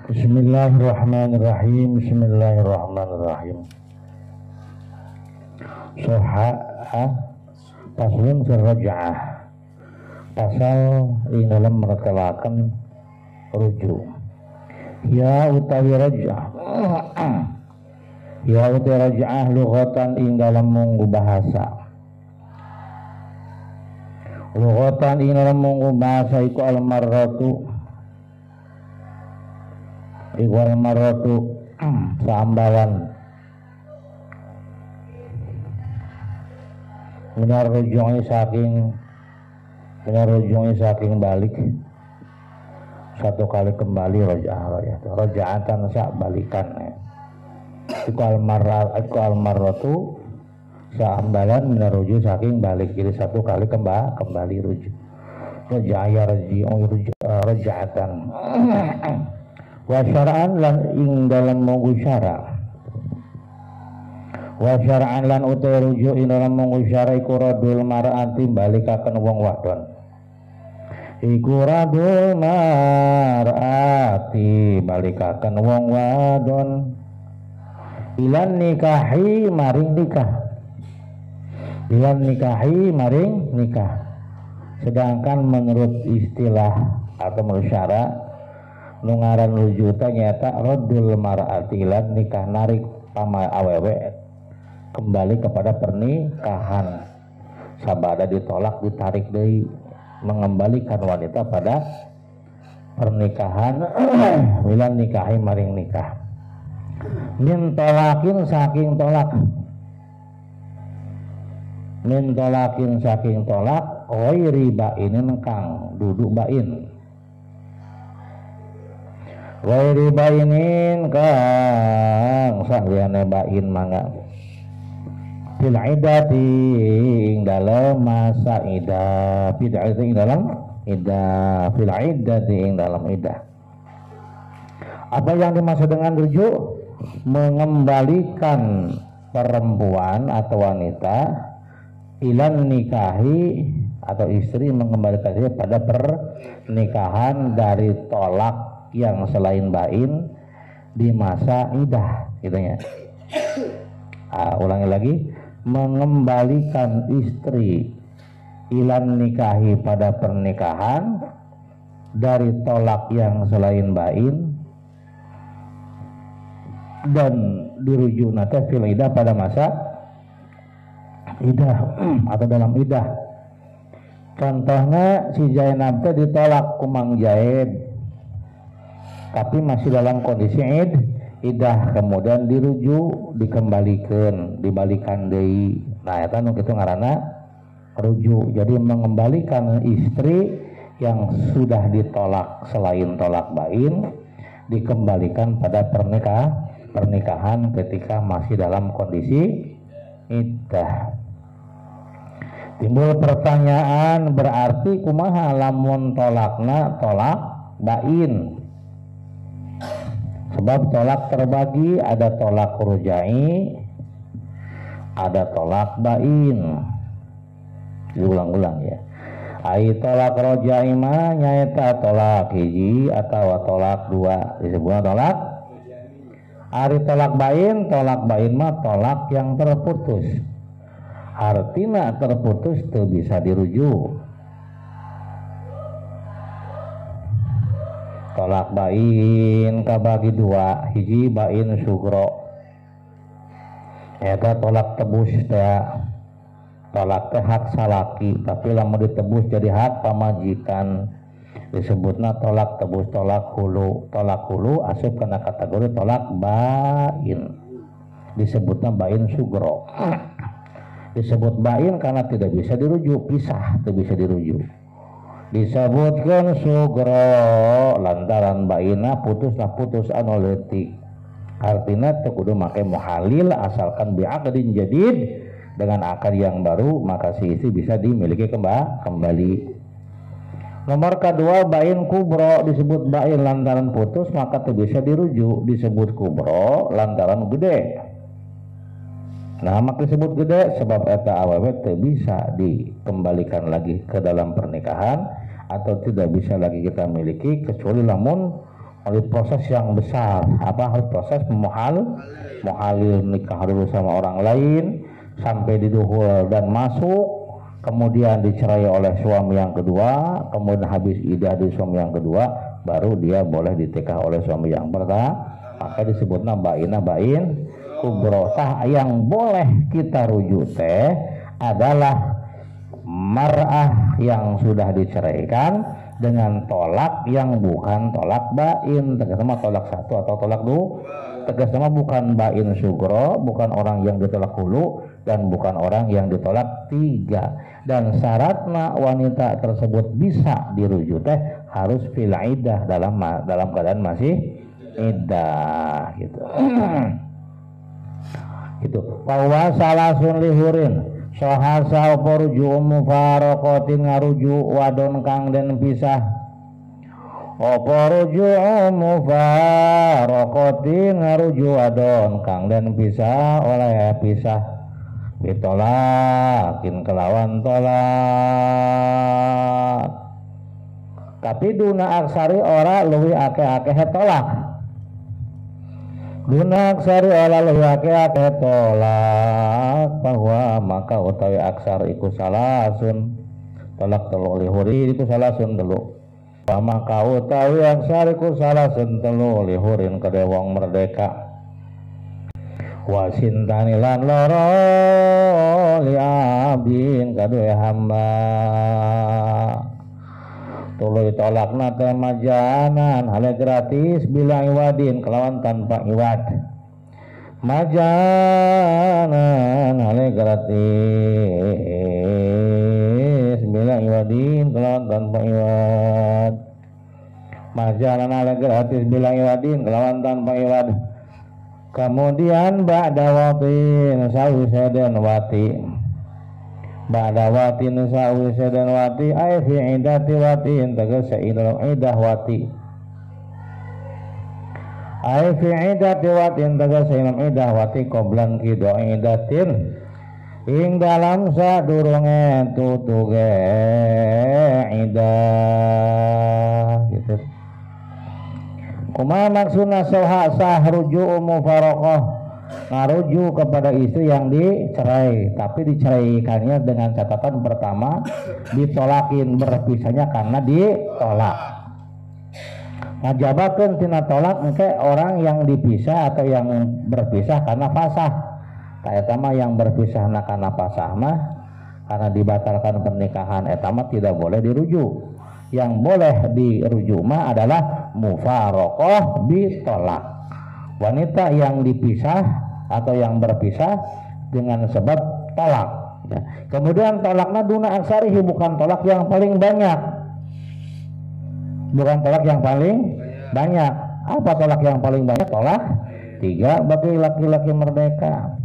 Bismillahirrahmanirrahim. Bismillahirrahmanirrahim. Soha paslun fil raj'ah. Pasal ing dalam meretelakan rujuk. Ya utawi raj'ah. Ya utawi raj'ah lughatan ing dalam munggu bahasa. Lughatan ing dalam munggu bahasa iku al-marratu. Iku al-marratu sambalan. Minar rujungi saking balik, satu kali kembali roja'atan sak balikan. Iku al-marratu sambalan minar rujuk saking balik, jadi satu kali kembali rujuk. Roja'atan wa syara'an lan ing dalam munggu syara'. Wa syara'an lan utai rujuk ing dalam munggu syara' iku radul mar'ati balikaken wong wadon. Iku radul mar'ati balikaken wong wadon ilan nikahi maring nikah. Ilan nikahi maring nikah. Sedangkan menurut istilah atau menurut syara' nungaran rujuta nyata radul mar'ati lan nikah narik pama awewe kembali kepada pernikahan. Sabada ditolak ditarik deui mengembalikan wanita pada pernikahan. Wilan nikahi maring nikah. Min tolakin saking tolak. Min tolakin saking tolak ghairi bainin kang duduk bain. Ghairi bainin kang sakliyane bain mangga. Fil iddati ing dalam masa iddah, fil iddati ing dalam iddah, fil iddati ing dalam iddah. Apa yang dimaksud dengan rujuk? Mengembalikan perempuan atau wanita ilan nikahi atau istri mengembalikan dia pada pernikahan dari tolak yang selain bain di masa iddah, gitunya. Ulangi lagi, mengembalikan istri ilan nikahi pada pernikahan dari tolak yang selain bain dan dirujuk nata fil iddah pada masa iddah atau dalam iddah. Contohnya si Zainab teh ditolak ku Mang Jaid tapi masih dalam kondisi iddah, kemudian dirujuk, dibalikan deui. Nah eta nu kitu ngaranna rujuk. Jadi mengembalikan istri yang sudah ditolak selain tolak bain dikembalikan pada pernikahan ketika masih dalam kondisi iddah. Timbul pertanyaan, berarti kumaha lamun tolakna tolak bain? Sebab tolak terbagi, ada tolak rujai, ada tolak bain. Diulang-ulang ya. Ai tolak rujai mah nyaeta tolak hiji atau tolak dua, disebut tolak. Ari tolak bain mah tolak yang terputus. Artinya terputus teu bisa dirujuk. Tolak bain kabagi dua, hiji bain sugro, eta tolak tebus teh, tolak teh hak salaki tapi lamun ditebus jadi hak pamajikan, disebutna tolak tebus. Tolak hulu asup kana kategori tolak bain, disebutna bain sugro. Disebut bain karena tidak bisa dirujuk, pisah, tidak bisa dirujuk. Disebutkan sugro lantaran baina putus anu leutik. Artinya teu kudu make muhalil asalkan bi'aqdin jadid, dengan akad yang baru maka si istri bisa dimiliki kembali. Nomor kedua bain kubro, disebut bain lantaran putus maka teu bisa dirujuk, disebut kubro lantaran gede. Nah maka disebut gede sebab eta awewe teu bisa dikembalikan lagi ke dalam pernikahan atau tidak bisa lagi kita miliki kecuali lamun Harus proses yang besar. Apa harus proses muhalil nikah dulu sama orang lain sampai diduhul dan masuk, kemudian dicerai oleh suami yang kedua, kemudian habis iddah di suami yang kedua, baru dia boleh ditikah oleh suami yang pertama. Maka disebutnya bainah bain kubro. Tah yang boleh kita rujuk teh adalah mar'ah yang sudah diceraikan dengan tolak yang bukan tolak bain. Tegas nama tolak satu atau tolak dua. Tegas nama bukan bain sugro, bukan orang yang ditolak hulu, dan bukan orang yang ditolak tiga. Dan syaratnya wanita tersebut bisa dirujuk teh harus fil iddah, dalam keadaan masih iddah gitu. Gitu. Bahwa salasun lihurin sohasa poruju mufarokotin ngaruju wadon kang den pisah. Oporuju mufarokotin ngaruju wadon kang den pisah oleh pisah. Bitolakin kelawan tolak. Tapi duna aksari ora luwi ake-ake tolak. Duna aksari ora luwi ake-ake tolak. Bahwa maka utawi aksar iku salasun tolak telu lihuri iku salasun telu. Maka utawi aksar iku salasun telu lihurin kede wong merdeka. Wasintani lan loro li abdin kadue hamba. Tuluy tolakna teh majanan hale gratis bila iwadin kelawan tanpa iwad. Majanan hale gratis bila iwadin kelawan tanpa iwad. Majanan hale gratis bila iwadin kelawan tanpa iwad. Kemudian ba'da watin sawise den wati. Ba'da watin sawise den wati ay fi iddati watin tegese dalam iddah wati. Ay fi iddati watin tegese dalam iddah wati qoblan kido iddatin ing dalam sadurunge tutuge iddah gitu. Kumaha maksudna sah rujuk mufaraqah, ngarujuk kepada istri yang dicerai, tapi diceraikannya dengan catatan pertama ditolakin, berpisahnya karena ditolak. Ngajabakeun tina tolak engke orang yang dipisah atau yang berpisah karena fasah. Eta mah yang berpisah karena fasah mah karena dibatalkan pernikahan, eta mah tidak boleh dirujuk. Yang boleh dirujuk mah adalah mufaraqah bitolak. Wanita yang dipisah atau yang berpisah dengan sebab tolak. Ya. Kemudian tolakna duna aksarihi, bukan tolak yang paling banyak. Bukan tolak yang paling banyak. Apa tolak yang paling banyak? Tolak 3 bagi laki-laki merdeka.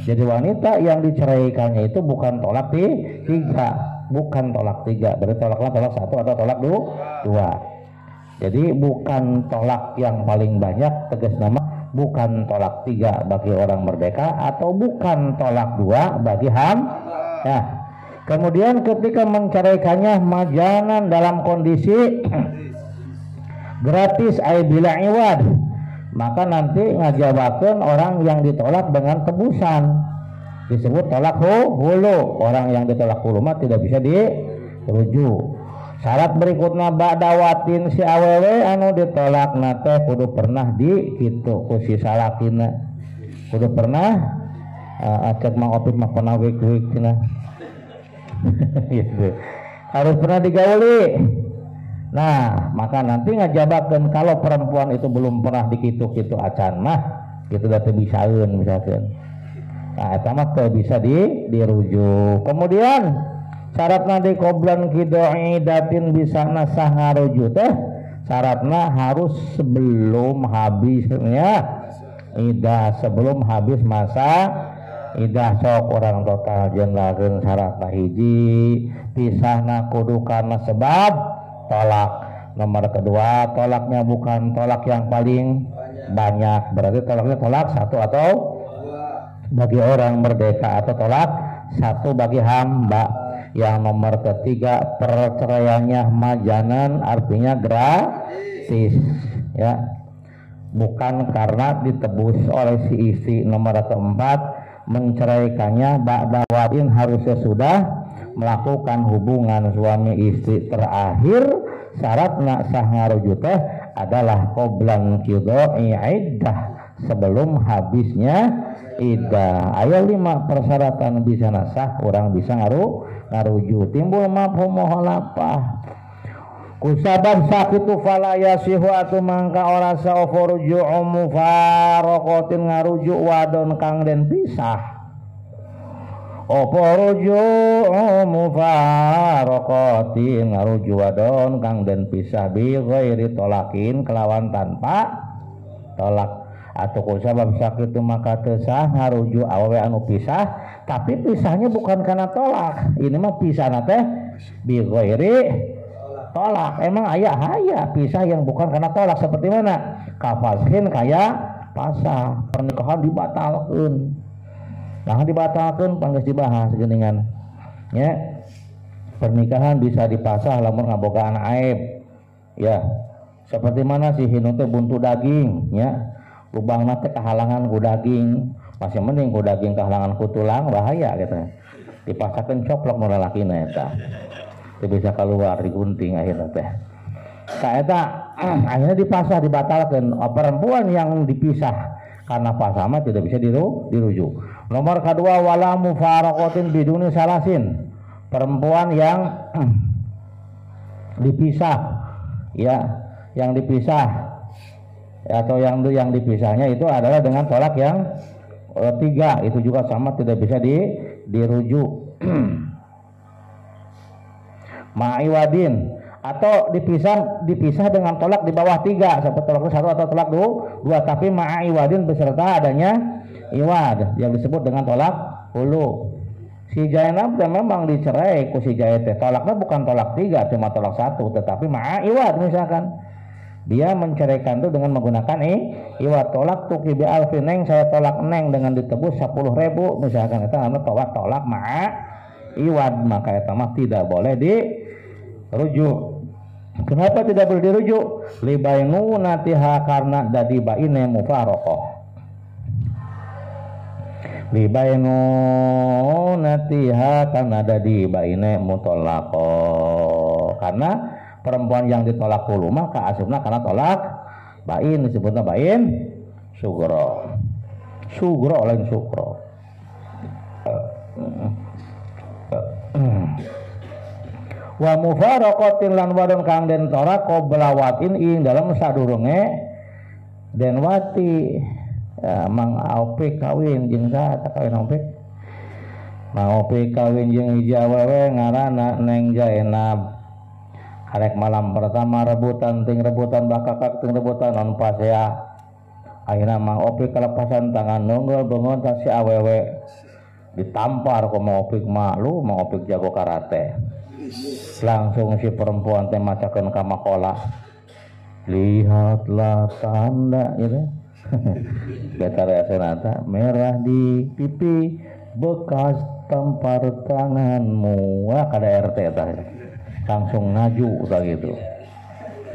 Jadi wanita yang diceraikannya itu bukan tolak 3. Bukan tolak 3, berarti tolaknya tolak 1 atau tolak 2. Jadi bukan tolak yang paling banyak, tegas nama bukan tolak 3 bagi orang merdeka atau bukan tolak 2 bagi ham. Ya. Kemudian ketika menceraikannya majanan dalam kondisi gratis ay bila iwad, maka nanti ngajabakeun orang yang ditolak dengan tebusan. Disebut tolak hulu. Orang yang ditolak hulu mah tidak bisa dirujuk. Syarat berikutnya ba'da watin si awewe anu ditolak nate kudu pernah di kitu ku si salakina. Kudu pernah acek mang opik mah pernah wik-wik cenah. Gitu. Harus pernah digauli. Nah, maka nanti ngajabakeun kalau perempuan itu belum pernah dikitu-kitu acan mah kitu da teu bisaeun misalkan. Nah, eta mah teu bisa dirujuk. Kemudian syaratna di qoblan kidoidatin bisa nasah ngarujuk teh syaratna harus sebelum habisnya iddah, sebelum habis masa iddah. Sok orang total jenlakeun syaratna hiji pisahna kudu karena sebab tolak. Nomor kedua tolaknya bukan tolak yang paling banyak, berarti tolaknya tolak 1 atau bagi orang merdeka atau tolak 1 bagi hamba. Yang nomor ketiga perceraiannya majanan, artinya etis ya, bukan karena ditebus oleh si istri. Nomor keempat, menceraikannya ba'da wadin, harusnya sudah melakukan hubungan suami istri. Terakhir syarat nak sah ngarujuk teh adalah qoblan qidha'i iddah, sebelum habisnya iddah. Aya 5 persyaratan bisa nasah orang bisa ngarujuk. Timbul mafhum mukhalafah kusabab sakitu fala yasihu atu mangka ora sah furuju'u mufaraqatin ngarujuk wadon kang den pisah. Furuju'u mufaraqatin ngarujuk wadon kang den pisah bi ghairi tolakin kelawan tanpa tolak. Atau kusabab sakitu maka teu sah ngarujuk awewe anu pisah, tapi pisahnya bukan karena tolak. Ini mah pisahna teh bi ghairi tolak. Emang aya pisah yang bukan karena tolak, seperti mana? Kafashin kaya pasah, pernikahan dibatalkeun. Nah dibatalkeun panggeus dibahas geuningan. Ya. Pernikahan bisa dipasah lamun ngabogaan aib. Ya. Seperti mana si hinu teh buntu daging, ya. Lubangna teh kahalangan ku daging, masih mending ku daging kahalangan ku tulang, bahaya gitu. Dipasahkeun coplok nu lalakina eta. Teu bisa keluar digunting akhirnya teh. Ka eta akhirnya dipasah dibatalkeun. Perempuan yang dipisah karena pasah mah tidak bisa dirujuk. Nomor kedua, wala mufaraqatin biduni salasin. Perempuan yang dipisah ya, yang dipisah atau yang dipisahnya itu adalah dengan tolak yang 3, itu juga sama tidak bisa dirujuk. Ma'iwadin, atau dipisah dengan tolak di bawah 3, seperti tolak 1 atau tolak 2, tapi ma'iwadin beserta adanya iwad yang disebut dengan tolak hulu. Si Zainab memang dicerai ku si Jaya teh, tolaknya bukan tolak 3, cuma tolak 1, tetapi ma'iwad. Misalkan dia menceraikan itu dengan menggunakan iwad. Tolak tuh kibi alfi neng, saya tolak neng dengan ditebus 10.000 misalkan, itu namanya tolak iwad. Maka itu mah tidak boleh dirujuk. Kenapa tidak boleh dirujuk? Libainu natiha, karena dadi baine mufaraqah. Libainu natiha, karena dadi baine mutallaqah. Karena perempuan yang ditolak hulu maka asupna karena tolak bain, disebutnya bain sugro. Sugro lain sugro. Wa mufaraqatin lan wadon kang den tolak qabla watin ing dalam sadurunge den wati. Ya, mang opik kawin jeung saha kawin opik? Mang opik kawin jeung hiji awewe ngaranna Neng Zainab. Arek malam pertama rebutan bakakak ting rebutan non pasea. Akhirnya Mang Opik kelepasan tangan nunggul bengon si awewe ditampar ku Mang Opik, malu Mang Opik jago karate. Langsung si perempuan teh macakeun ka makola. Lihatlah tanda gitu. Betara senata merah di pipi bekas tampar tanganmu. Wah kada RT tah. Langsung ngaju udah gitu,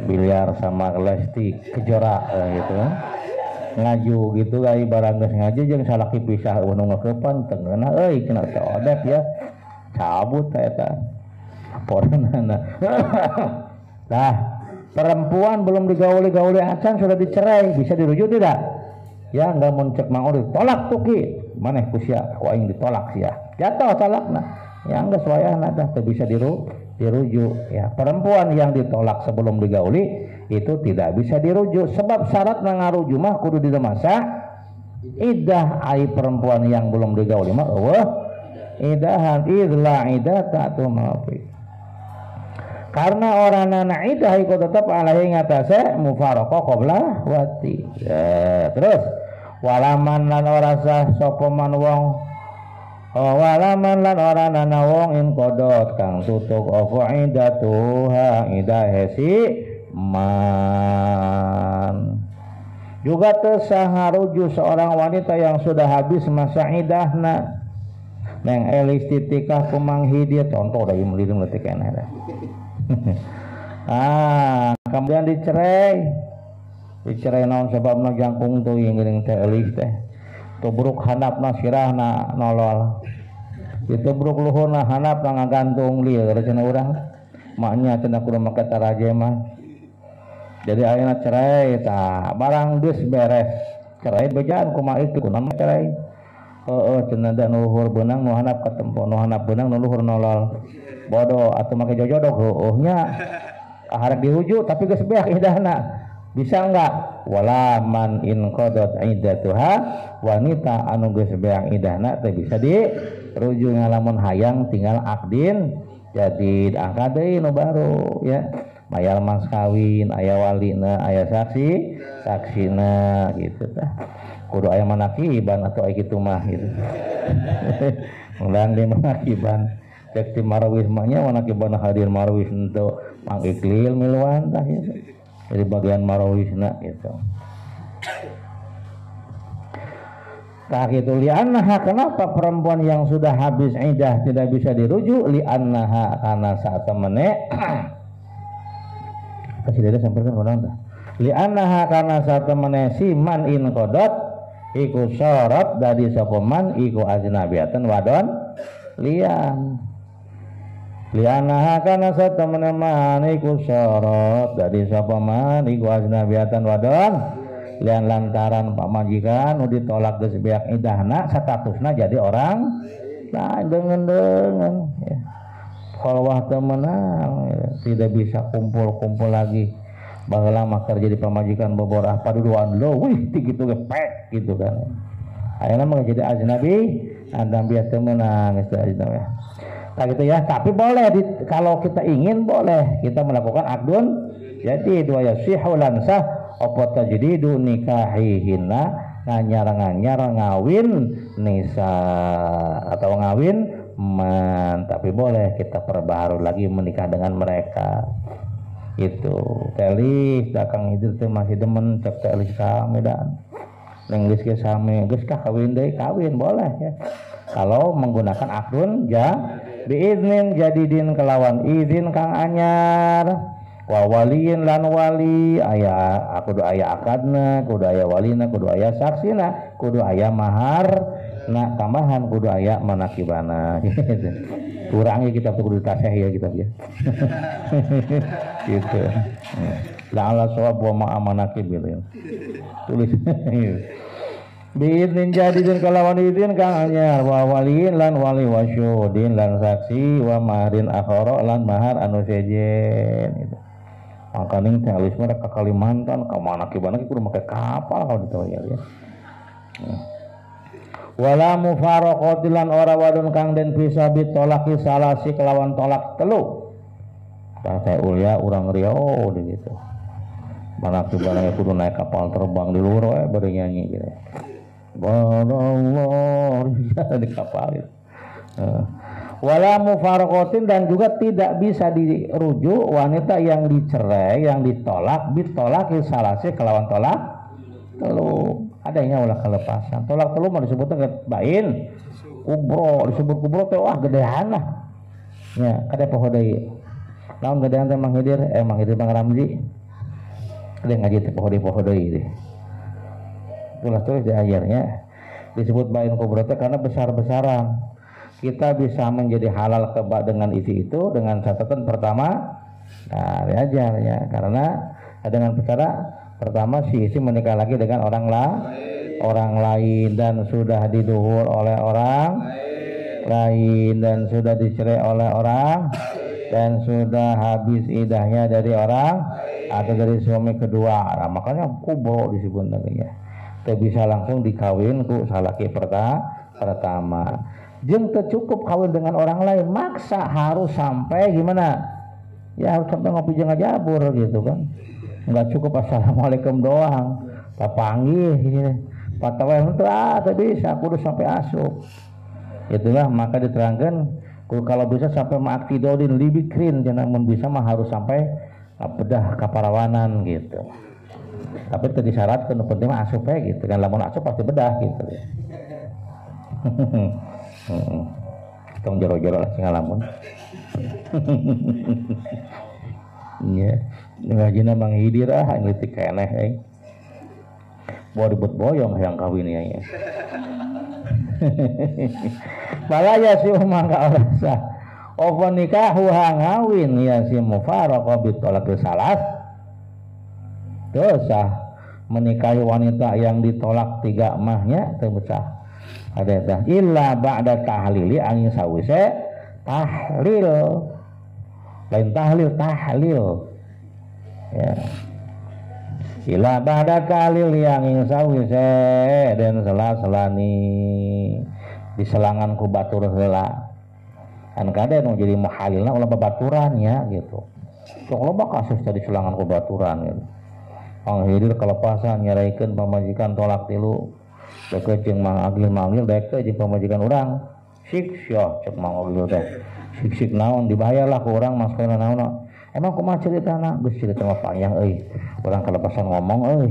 biliar sama Lesti Kejora gitu kan, ngaju gitu kali barang geus ngaju jeung salaki pisah anu ngakepan tengena cenah saodep ya cabut eta porana. Nah, perempuan belum digauli acan sudah dicerai, bisa dirujuk tidak? Ya enggak mencek Mang Uri tolak tuh ki maneh ku sia ku aing ditolak sia jatuh tolakna ya enggak wayahna tah teu bisa dirujuk ya. Perempuan yang ditolak sebelum digauli itu tidak bisa dirujuk, sebab syarat ngarujuk mah kudu di masa iddah. Ai perempuan yang belum digauli mah eueuh idahan idla idata tu mafi, karena orangna iddah iku tetep alaihi ngatasé mufaraqah qabla wati. Ya, terus walaman lan ora sah sapa man wong walaman lan ora nana wong in kodot kang tutuk apa idatuha idah hesi man. Juga tesah ngarujuk seorang wanita yang sudah habis masa idahna neng elis titikah kumang hidir contoh dari melidung letik enak. kemudian dicerai naon sebabna jangkung teuing geuning teh eulis teh tubruk handapna sirahna nolol ditubruk luhurna handapna ngagantung lieur cenah urang maknya cenah kudu make taraje mah jadi ayeuna cerai tah barang geus beres cerai bejaan kumaha ieu kunaon cerai cenah da nu luhur beunang nu handap katempo nu handap beunang nu luhur nolol bodoh atuh make jojodoh nya harap dihuju tapi geus beak idahna bisa enggak wala man in qadot iddatuha wanita anu geus beak idahna teh bisa diruju ngalamun hayang tinggal akdin jadi angkat deui nu baru ya mayal mas kawin aya walina aya saksina gitu tah kudu aya manakiban atau aya kitu mah gitu mulang di manakiban cek ti marawis mah nya manakiban hadir marawis untuk pangiklil miluan tah gitu dari bagian marawisna gitu. Tah gitu li'annaha kenapa perempuan yang sudah habis iddah tidak bisa dirujuk li'annaha karena saat temene kasih dede sampaikan kurang tah. Li'annaha karena saat temene si man in qadot iku syarat dari sapa man iku ajnabiatan wadon lian. Lianaha kana satamana man iku syarat dari sapa man iku ajnabiatan wadon lian lantaran pamajikan nu ditolak geus beak idahna statusna jadi orang lain dengan ya. Kalau teu menang ya. Tidak bisa kumpul-kumpul lagi baheula mah kerja di pamajikan boborah paduduan lo wih kitu ge pek gitu kan ayeuna mah jadi ajnabi teu menang geus ajnabi. Nah gitu ya, tapi boleh kalau kita ingin boleh kita melakukan akdun jadi dua yasihu lan sah apa tajdidu nikahihinna nganyar ngawin nisa atau ngawin man tapi boleh kita perbaharui lagi menikah dengan mereka itu telis dakang itu teh masih demen cek telis sami dan neng geus ge sami geus kawin deui kawin boleh ya kalau menggunakan akdun ja biiznin jadidin kelawan izin kang anyar wa waliin lan wali aya kudu aya akadna kudu aya walina kudu aya saksina kudu aya mahar na tambahan kudu aya manakibana kurangi kita kudu tasih ya kita ya gitu la ala sawab wa ma amanakib gitu tulis biiznin jadidin kalawan izin kang anyar wa waliin lan wali wasyudin lan saksi wa maharin akhara lan mahar anu sejen gitu. Makaning teh alis mah ka Kalimantan ka mana kibana kudu make kapal kalau ditu ya. Wala mufaraqatilan ora wadon kang den pisah bitolaki salasi kelawan tolak telu. Tah teh ulya urang riau gitu. Mana kibana kudu naik kapal terbang di luhur we bari nyanyi gitu. Allah di kapal itu. Wala mufaraqatin dan juga tidak bisa dirujuk wanita yang dicerai yang ditolak bitolak salase kelawan tolak telu adanya ulah kelepasan tolak telu mah disebutna bain kubro disebut kubro teh wah gedehan lah nya kada poho deui naon gedehan teh Mang Hidir Mang Hidir Bang Ramzi kada ngaji teh poho deui deh tulis di akhirnya disebut bain kubro karena besar-besaran kita bisa menjadi halal keba dengan isi itu dengan catatan pertama nah diajar ya karena dengan perkara pertama si isi menikah lagi dengan orang lain dan sudah diduhur oleh orang lain dan sudah dicerai oleh orang dan sudah habis idahnya dari orang atau dari suami kedua nah, makanya kubro disebut namanya teu bisa langsung dikawin ku salaki pertama jeung teu cukup kawin dengan orang lain maksa harus sampai gimana ya harus sampai ngopi jeung ngajabur gitu kan enggak cukup assalamualaikum doang papanggih gitu patawa itu teu bisa kudu sampai asup itulah maka diterangkan kalau bisa sampai ma'aktidodin libikrin jangan mun bisa mah harus sampai bedah kaparawanan gitu tapi itu disyaratkan penting mah asup gitu kan lamun asup pasti bedah gitu tong jero-jero lah sing ngalamun Nya ngajina manghidir ini teh keneh bawa ribut boyong yang kawin ya. Balaya si mangga rasa apa nikahu ngawin ya si mufaraqah bitolak salas dosa menikahi wanita yang ditolak 3 mahnya teu becah ada tah illa ba'da tahlili angin sawise tahlil lain tahlil ya illa ba'da tahlil yang angin sawise dan sela-selani diselangan ku batur heula kan kade nu jadi muhalilna ulah babaturan ya gitu sok loba kasus tadi selangan ku baturan gitu panghidir kelepasan nyaraikeun pamajikan tolak 3 deket jeung mang agil deket jeung pamajikan urang siksa cek mang agil teh sik naon dibayarlah ku urang mas kana naon emang kumaha ceritana geus cerita mah panjang euy urang kelepasan ngomong euy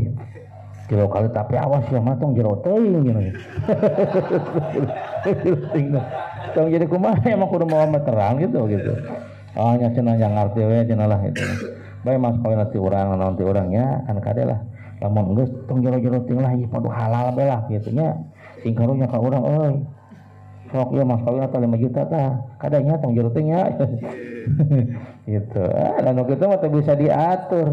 jero kali tapi awas ya mah tong jero teuing tong jadi kumaha emang kudu mau meteran gitu oh nya cenah yang ngarti we cenah lah itu bae mas kawin ti urang naon ti urangnya kan kade lah lamun geus tong jero-jero ting lah ieu padu halal bae lah kitu nya sing karunya ka urang euy sok ieu mas kawin 5 juta tah kadanya tong jero ting nya gitu dan kitu mah teh bisa diatur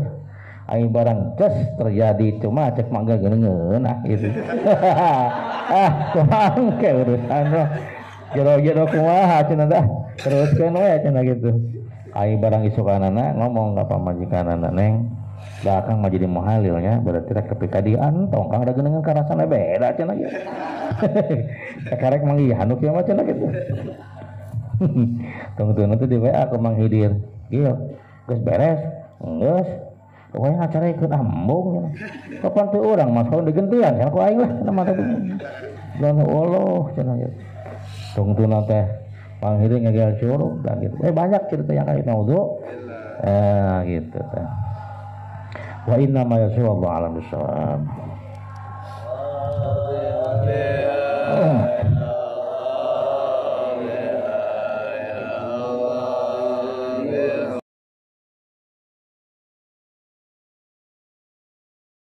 ai barang jas terjadi cuma cek mangga geungeun gitu kumangke urusan jero-jero kumaha cenah dah teruskeun we cenah gitu ai barang isukanana ngomong ka pamajikanana neng da akang mah jadi muhalilnya berarti rek kepikadian tong kang da geungeun karasana beda cenah gitu sakarek manggi hanu kieu mah cenah gitu tong-tong teh di WA ku manghidir ieu geus beres geus pokoknya acara ikut ambung kapan tuh orang mas kalau digentian ya aku aing lah nama tadi dan Allah cenah gitu tunggu teh panghiri ngegel curug dan gitu banyak cerita yang kayak naudzu gitu teh wa inna ma yashu Allah alam bisawab